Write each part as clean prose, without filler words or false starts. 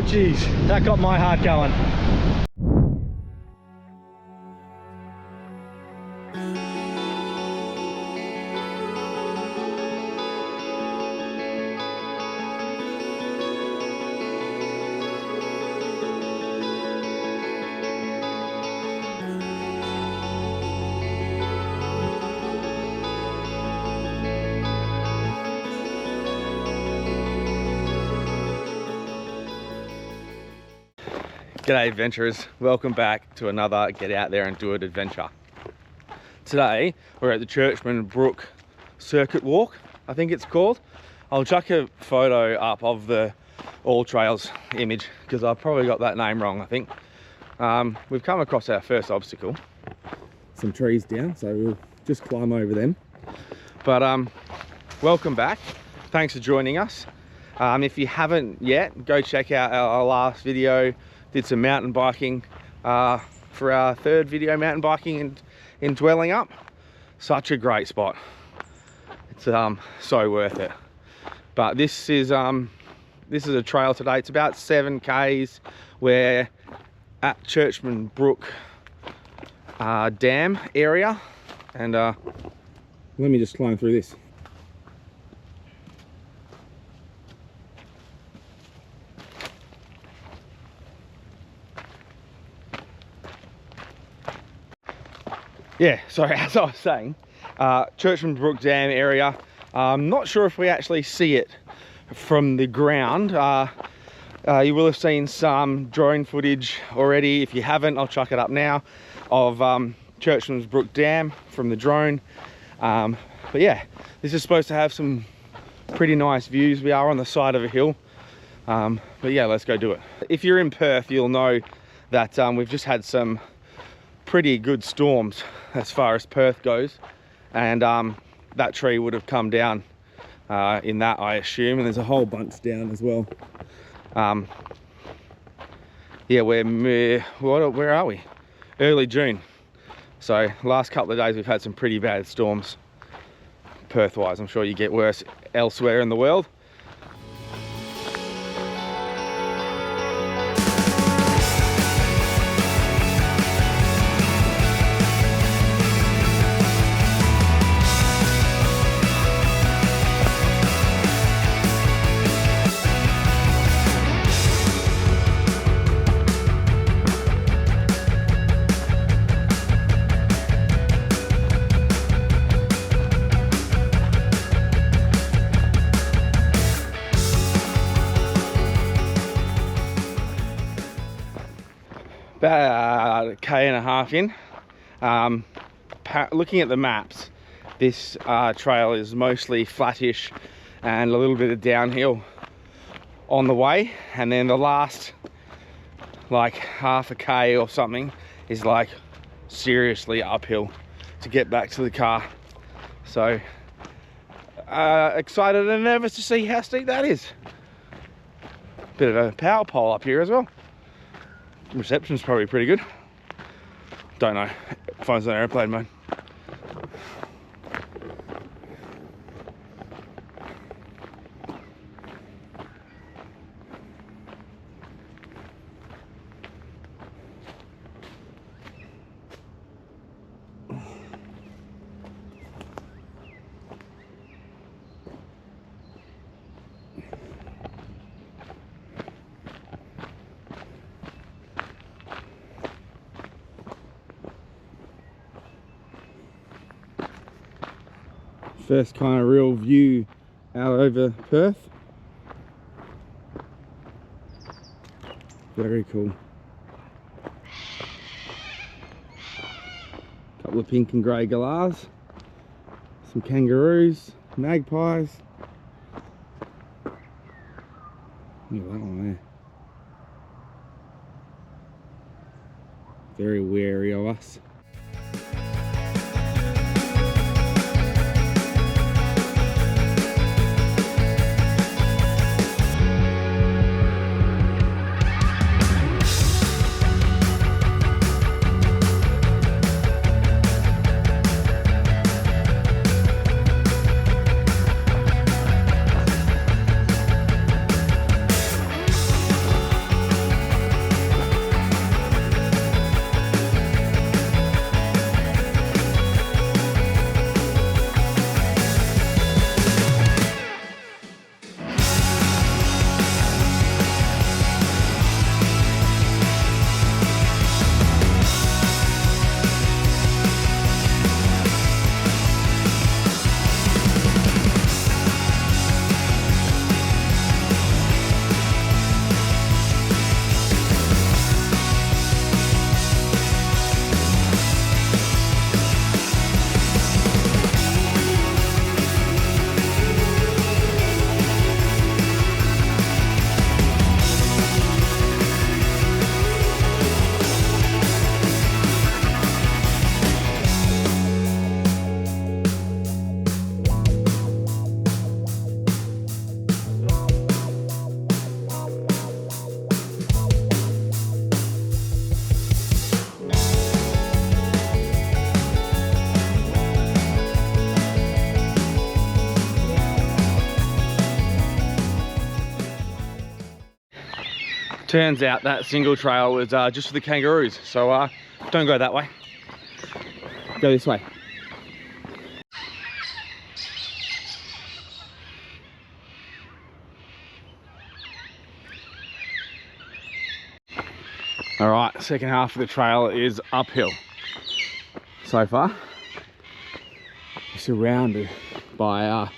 geez, that got my heart going. G'day adventurers, welcome back to another get out there and do it adventure. Today we're at the Churchman Brook Circuit Walk, I think it's called. I'll chuck a photo up of the All Trails image because I probably got that name wrong, I think. We've come across our first obstacle. Some trees down, so we'll just climb over them. But welcome back, thanks for joining us. If you haven't yet, go check out our last video. Did some mountain biking for our third video, mountain biking in Dwelling Up. Such a great spot. It's so worth it. But this is a trail today. It's about 7 k's. We're at Churchman Brook Dam area, and let me just climb through this. Yeah, sorry, as I was saying, Churchman Brook Dam area. I'm not sure if we actually see it from the ground. You will have seen some drone footage already. If you haven't, I'll chuck it up now, of Churchman's Brook Dam from the drone. But yeah, this is supposed to have some pretty nice views. We are on the side of a hill. But yeah, let's go do it. If you're in Perth, you'll know that we've just had some pretty good storms as far as Perth goes, and that tree would have come down in that, I assume, and there's a whole bunch down as well. Yeah, where are we? Early June, so last couple of days we've had some pretty bad storms Perth wise. I'm sure you get worse elsewhere in the world. About a k&a-half in. Looking at the maps, this trail is mostly flattish and a little bit of downhill on the way, and then the last like half a k or something is like seriously uphill to get back to the car. So excited and nervous to see how steep that is. Bit of a power pole up here as well. Reception's probably pretty good. Don't know. Phone's on airplane mode. First kind of real view out over Perth. Very cool. Couple of pink and grey galahs, some kangaroos, magpies. Look at that one there. Very wary of us. Turns out that single trail was just for the kangaroos, so don't go that way. Go this way. All right, second half of the trail is uphill. So far, you're surrounded by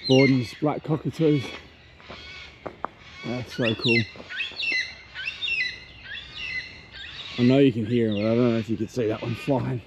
Borden's black cockatoos. That's so cool. I know you can hear them, but I don't know if you can see that one flying.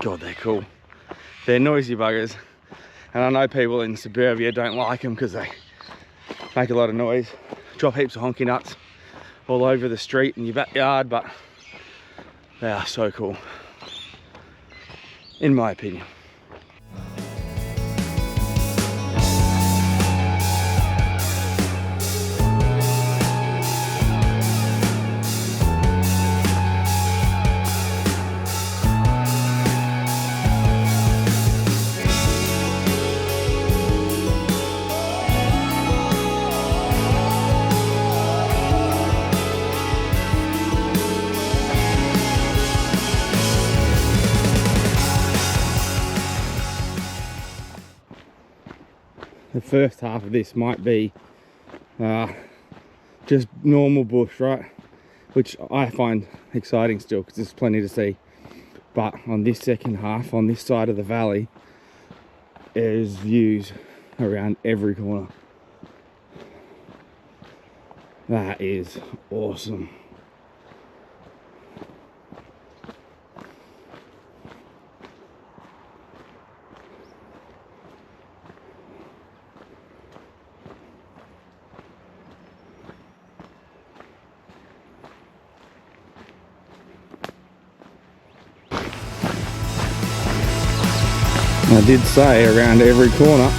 God, they're cool. They're noisy buggers, and I know people in suburbia don't like them because they make a lot of noise, drop heaps of honky nuts all over the street in your backyard, but they are so cool, in my opinion. The first half of this might be just normal bush, right? Which I find exciting still because there's plenty to see. But on this second half, on this side of the valley, there's views around every corner. That is awesome. I did say around every corner.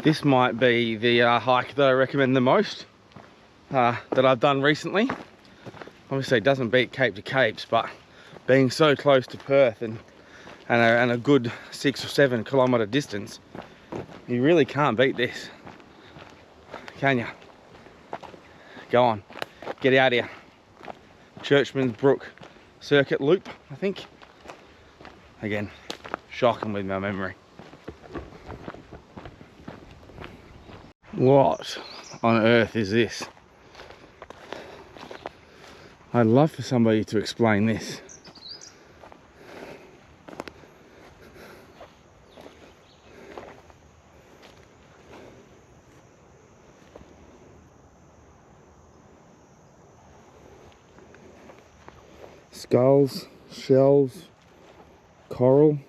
This might be the hike that I recommend the most. That I've done recently. Obviously it doesn't beat Cape to Capes, but being so close to Perth and a good 6 or 7 kilometre distance, you really can't beat this, can you? Go on, get out here. Churchman's Brook Circuit Loop, I think. Again, shocking with my memory. What on earth is this? I'd love for somebody to explain this. Skulls, shells, coral,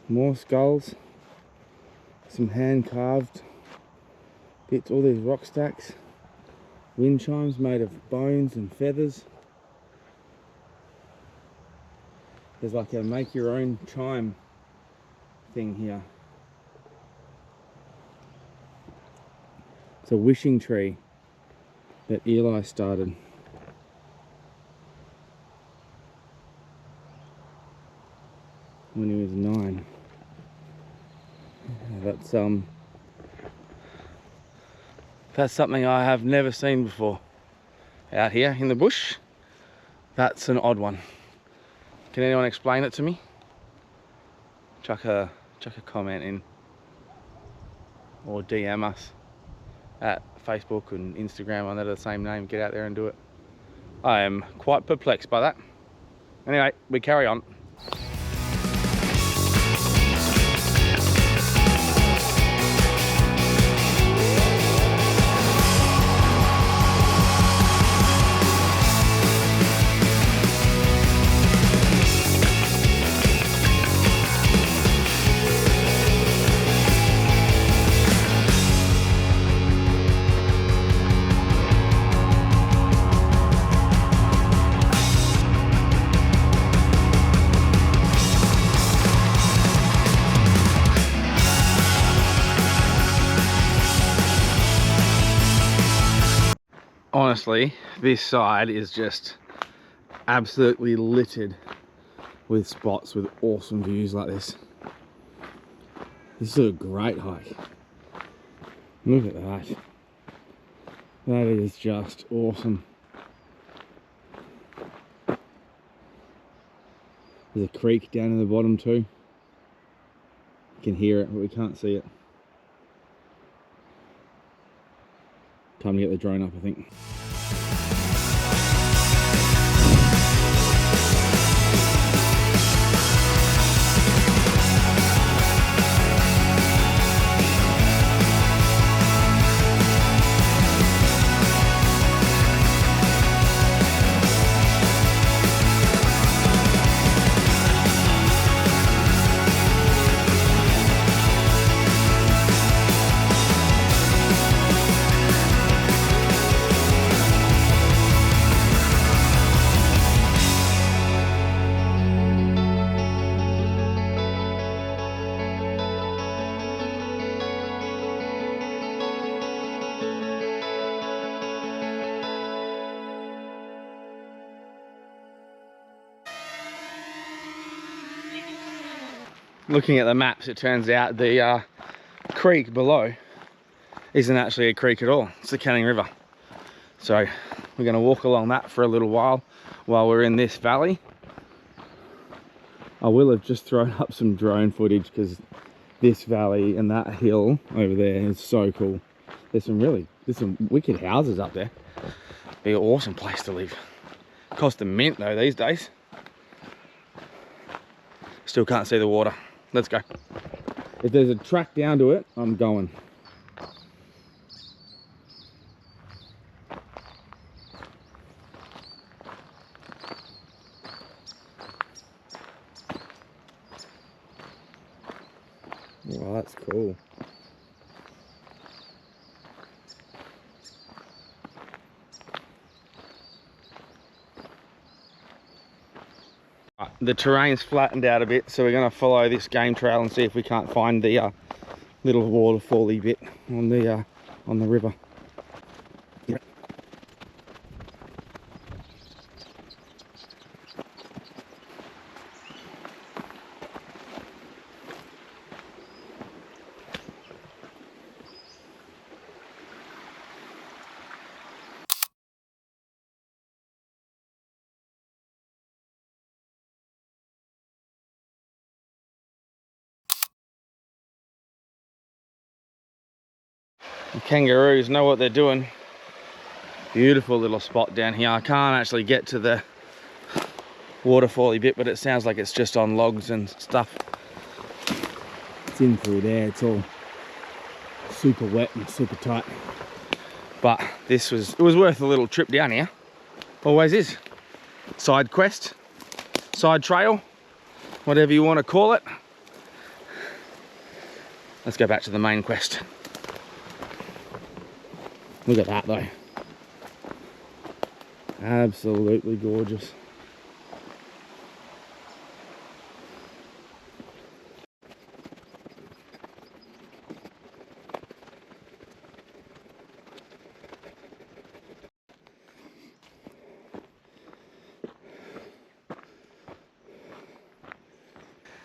more skulls, some hand-carved bits, all these rock stacks. Wind chimes made of bones and feathers. There's like a make your own chime thing here. It's a wishing tree that Eli started. When he was 9. That's something I have never seen before out here in the bush. That's an odd one. Can anyone explain it to me? Chuck a comment in, or DM us at Facebook and Instagram under the same name. Get out there and do it. I am quite perplexed by that. Anyway, we carry on. honestly, this side is just absolutely littered with spots with awesome views like this. This is a great hike. Look at that. That is just awesome. There's a creek down in the bottom too. You can hear it, but we can't see it. Time to get the drone up, I think. Looking at the maps, it turns out the creek below isn't actually a creek at all. It's the Canning River. So we're going to walk along that for a little while we're in this valley. I will have just thrown up some drone footage because this valley and that hill over there is so cool. There's some wicked houses up there. Be an awesome place to live. Cost a mint though these days. Still can't see the water. Let's go. If there's a track down to it, I'm going. Oh, that's cool. The terrain's flattened out a bit, so we're going to follow this game trail and see if we can't find the little waterfall-y bit on the river. Yep. The kangaroos know what they're doing. Beautiful little spot down here. I can't actually get to the waterfall-y bit, but it sounds like it's just on logs and stuff. It's in through there. It's all super wet and super tight. But it was worth a little trip down here. Always is. Side quest, side trail, whatever you want to call it. Let's go back to the main quest. Look at that though. Absolutely gorgeous.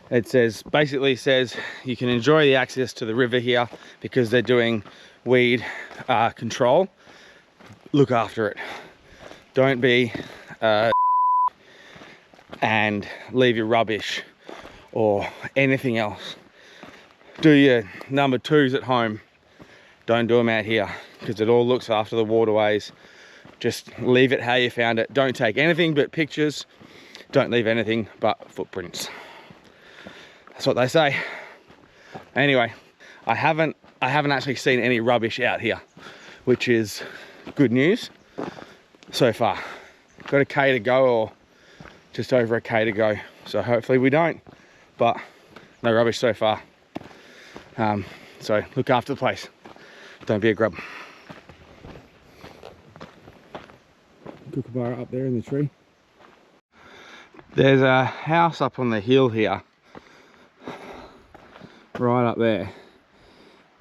It basically says you can enjoy the access to the river here because they're doing weed control. Look after it. Don't be and leave your rubbish or anything else. Do your number twos at home. Don't do them out here because it all looks after the waterways. Just leave it how you found it. Don't take anything but pictures. Don't leave anything but footprints. That's what they say. Anyway, I haven't actually seen any rubbish out here, which is good news so far. Got a K to go, or just over a K to go, so hopefully we don't, but no rubbish so far. So look after the place, don't be a grub. Kookaburra up there in the tree. There's a house up on the hill here, right up there,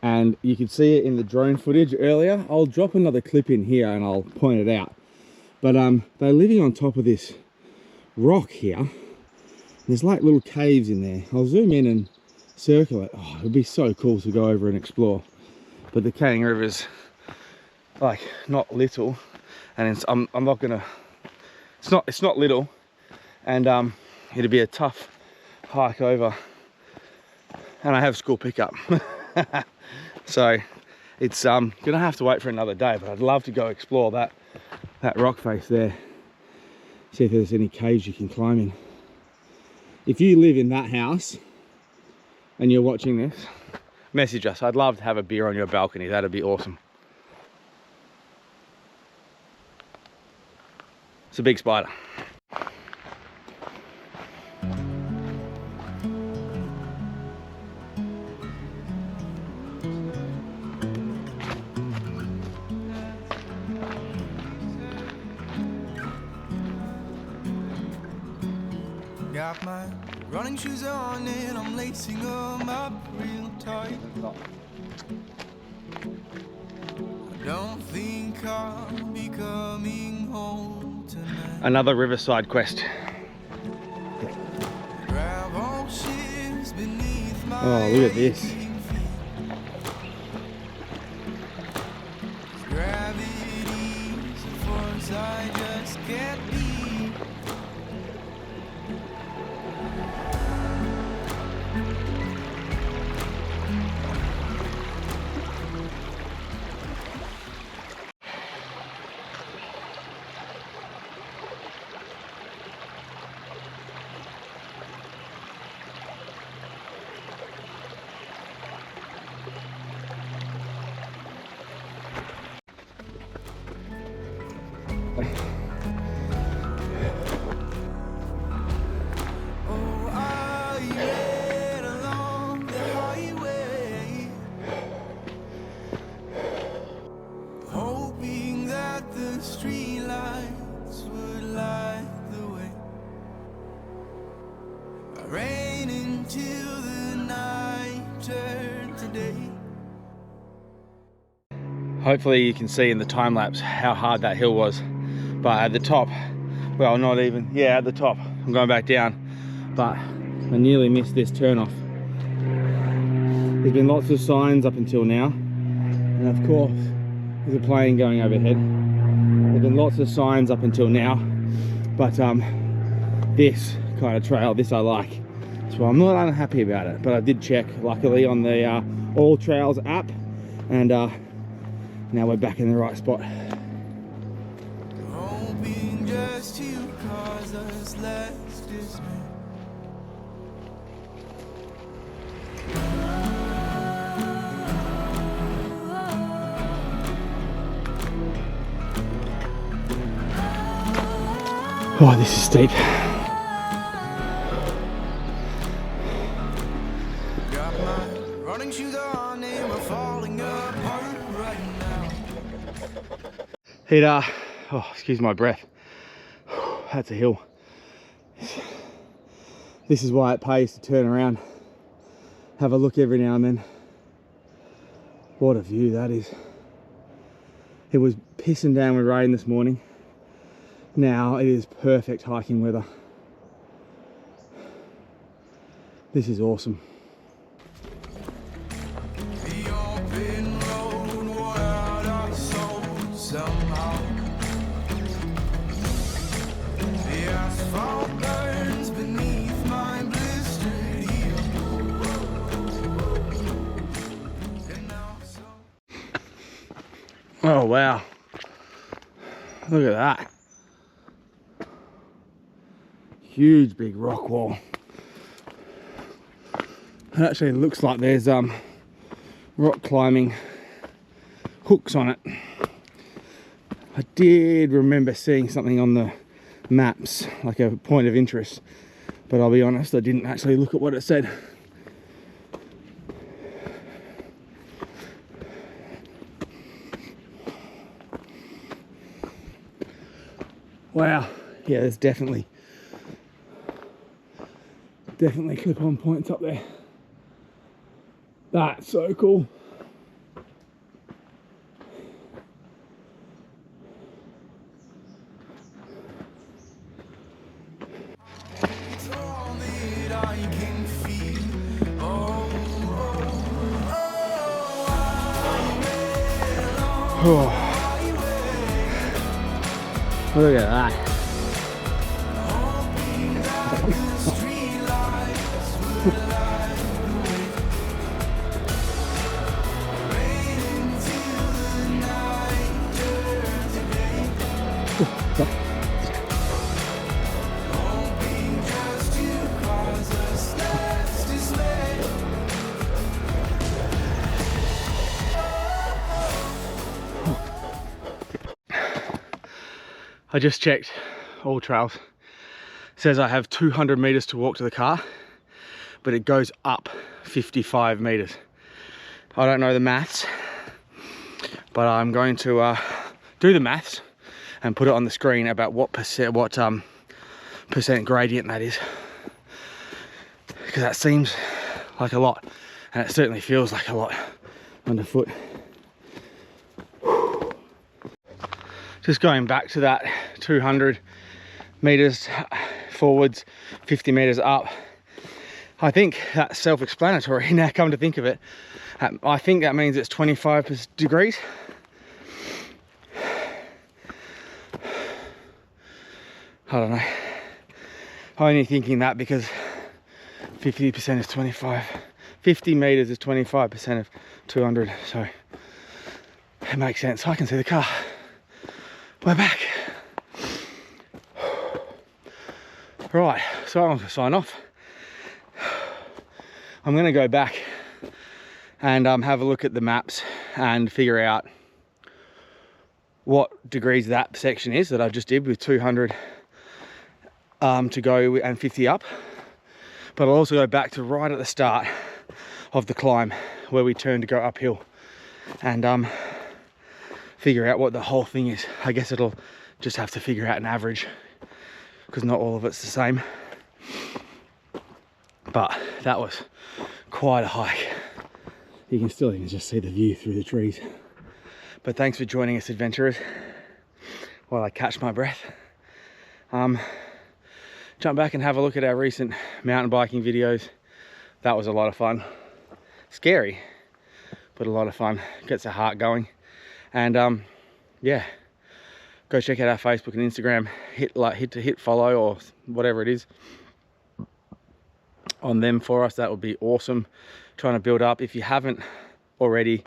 and you could see it in the drone footage earlier. I'll drop another clip in here and I'll point it out. But they're living on top of this rock here. There's like little caves in there. I'll zoom in and circle it. Oh, it would be so cool to go over and explore. But the Canning River's like not little, and I'm not gonna. It's not little, and it'd be a tough hike over. And I have school pickup, so it's gonna have to wait for another day. But I'd love to go explore that rock face there. See if there's any caves you can climb in. If you live in that house and you're watching this, message us. I'd love to have a beer on your balcony. That'd be awesome. It's a big spider. Got my running shoes on and I'm lacing them up real tight. I don't think I'll be coming home tonight. Another riverside quest. Oh, look at this. Gravity's a force I just can't beat. Hopefully you can see in the time lapse how hard that hill was. But at the top, well, not even, yeah, at the top, I'm going back down, but I nearly missed this turnoff. There's been lots of signs up until now, and of course there's a plane going overhead. There's been lots of signs up until now, but this kind of trail, this I like, so I'm not unhappy about it. But I did check luckily on the All Trails app, and now we're back in the right spot. Hoping just to cause us less dismay. Oh, this is steep. Got my running shoes on and we're falling apart right now. It oh, excuse my breath. That's a hill. This is why it pays to turn around, have a look every now and then. What a view that is. It was pissing down with rain this morning. Now it is perfect hiking weather. This is awesome. The open road wore out our souls somehow. The asphalt burns beneath my blistered heel. And now Oh wow. Look at that. Huge big rock wall. It actually looks like there's rock climbing hooks on it. I did remember seeing something on the maps, like a point of interest, but I'll be honest, I didn't actually look at what it said. Wow, yeah, there's definitely clip-on points up there. That's so cool. Oh. Look at that. I just checked all trails. It says I have 200 meters to walk to the car, but it goes up 55 meters. I don't know the maths, but I'm going to do the maths and put it on the screen about what percent gradient that is, because that seems like a lot, and it certainly feels like a lot underfoot. Just going back to that 200 meters forwards, 50 meters up. I think that's self-explanatory now, come to think of it. I think that means it's 25 degrees. I don't know. I'm only thinking that because 50% is 25. 50 meters is 25% of 200, so it makes sense. I can see the car. We're back. Right, so I'm going to sign off. I'm going to go back and have a look at the maps and figure out what degrees that section is that I just did with 200 to go and 50 up. But I'll also go back to right at the start of the climb where we turn to go uphill and figure out what the whole thing is. I guess it'll just have to figure out an average because not all of it's the same. But that was quite a hike. You can still just see the view through the trees. But thanks for joining us, adventurers, while I catch my breath. Jump back and have a look at our recent mountain biking videos. That was a lot of fun. Scary, but a lot of fun. Gets the heart going. And yeah, go check out our Facebook and Instagram. Hit follow or whatever it is on them for us. That would be awesome. Trying to build up. If you haven't already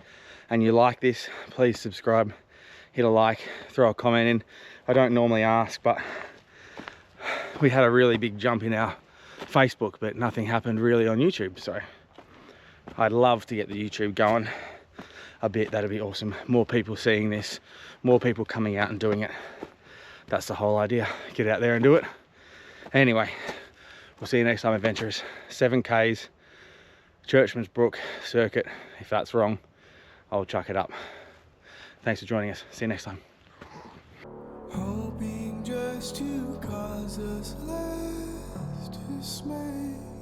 and you like this, please subscribe, hit a like, throw a comment in. I don't normally ask, but we had a really big jump in our Facebook, but nothing happened really on YouTube. So I'd love to get the YouTube going a bit. That'd be awesome. More people seeing this, more people coming out and doing it. That's the whole idea. Get out there and do it. Anyway, we'll see you next time, adventurers. 7Ks, Churchman's Brook circuit. If that's wrong, I'll chuck it up. Thanks for joining us. See you next time. Hoping just to cause us less dismay.